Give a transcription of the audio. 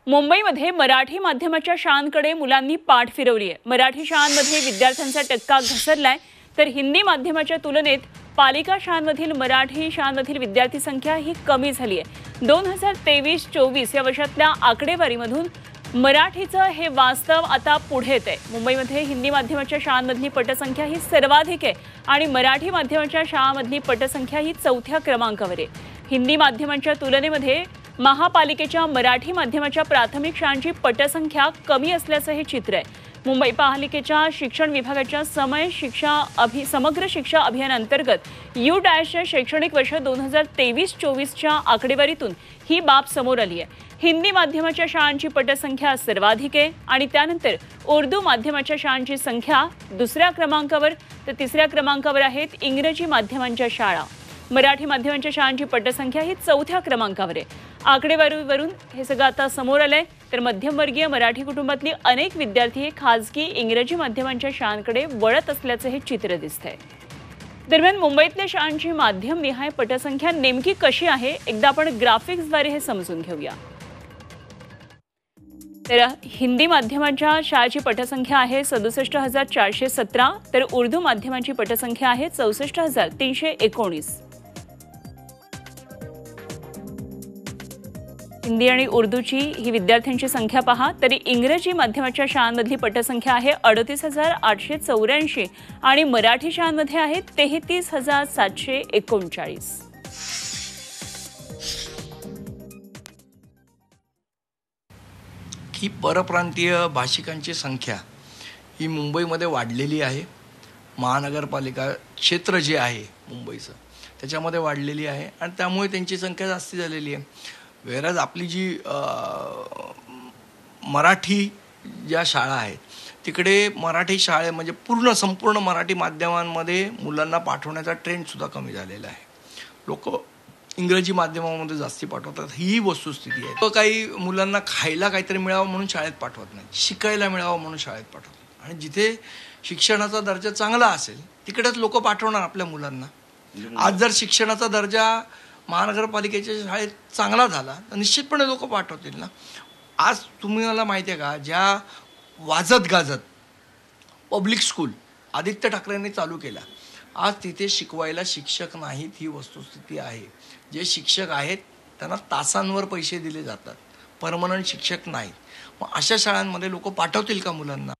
मुंबईमध्ये मराठी माध्यमाच्या शाळांकडे मुलांनी पाठ फिरवली आहे। मराठी शाळांमध्ये विद्यार्थ्यांचा टक्का घसरलाय, तर हिंदी माध्यमाच्या तुलनेत पालिका शाळांमधील मराठी शाळांमधील विद्यार्थी संख्या ही कमी झाली आहे। 2023-24 या वर्षातल्या आकडेवारीमधून मराठीचं हे वास्तव आता पुढे येतंय। मुंबईमध्ये हिंदी माध्यमाच्या शाळांमधली पटसंख्या ही सर्वाधिक आहे आणि मराठी माध्यमाच्या शाळांमधली पटसंख्या ही 4थ्या क्रमांकावर आहे। हिंदी माध्यमाच्या तुलनेमध्ये महापालिकेच्या मराठी माध्यमाच्या प्राथमिक शाळांची पटसंख्या कमी असल्याचं हे चित्र आहे। मुंबई महापालिकेच्या शिक्षण विभागाच्या समग्र शिक्षा अभियानांतर्गत यू-च्या शैक्षणिक वर्ष 2023-24च्या आकडेवारीतून ही बाब समोर आली आहे। हिंदी माध्यमाच्या शाळांची पटसंख्या सर्वाधिक आहे आणि त्यानंतर उर्दू माध्यमाच्या शाळांची संख्या 2ऱ्या क्रमांकावर, तर 3ऱ्या क्रमांकावर आहेत इंग्रजी माध्यमांच्या शाळा। मराठी माध्यमांच्या शाळांची पटसंख्या ही 4थ्या क्रमांकावर आहे। आकडेवारीवरून हे सगळं आता समोर आलंय, तर मध्यमवर्गीय मराठी कुटुंबातली अनेक विद्यार्थी हे खासगी इंग्रजी माध्यमांच्या शाळांकडे वळत असल्याचं हे चित्र दिसतंय। दरम्यान मुंबईतल्या शाळांची माध्यमनिहाय पटसंख्या नेमकी कशी आहे, एकदा आपण ग्राफिक्सद्वारे हे समजून घेऊया। तर हिंदी माध्यमाच्या शाळेची पटसंख्या आहे 67,417, तर उर्दू माध्यमाची पटसंख्या आहे 64,319। हिंदी आणि उर्दूची ही विद्यार्थ्यांची संख्या पहा, तरी इंग्रजी माध्यमाच्या शाळांमधली पटसंख्या आहे 38,884 आणि मराठी शाळांमध्ये आहे 33,739। ही परप्रांतीय भाषिकांची संख्या ही मुंबईमध्ये वाढलेली आहे। महानगरपालिका क्षेत्र जे आहे मुंबईचं त्याच्यामध्ये वाढलेली आहे आणि त्यामुळे त्यांची संख्या जास्ती झालेली आहे। वेराज आपली जी मराठी ज्या शाळा आहेत तिकडे मराठी शाळे म्हणजे संपूर्ण मराठी माध्यमांमध्ये मुलांना पाठवण्याचा ट्रेंडसुद्धा कमी झालेला आहे। लोक इंग्रजी माध्यमामध्ये जास्ती पाठवतात, ही वस्तुस्थिती आहे। तो काही मुलांना खायला काहीतरी मिळावं म्हणून शाळेत पाठवत नाही, शिकायला मिळावं म्हणून शाळेत पाठवतात आणि जिथे शिक्षणाचा दर्जा चांगला असेल तिकडेच लोक पाठवणार आपल्या मुलांना। आज जर शिक्षणाचा दर्जा महानगरपालिकेच्या शाळेत चांगला झाला तर निश्चितपणे लोक पाठवतील ना। आज तुम्हाला माहिती आहे का, ज्या वाजत गाजत पब्लिक स्कूल आदित्य ठाकरेंनी चालू केला, आज तिथे शिकवायला शिक्षक नाहीत, ही वस्तुस्थिती आहे। जे शिक्षक आहेत त्यांना तासांवर पैसे दिले जातात, परमनंट शिक्षक नाहीत। मग अशा शाळांमध्ये लोक पाठवतील का मुलांना?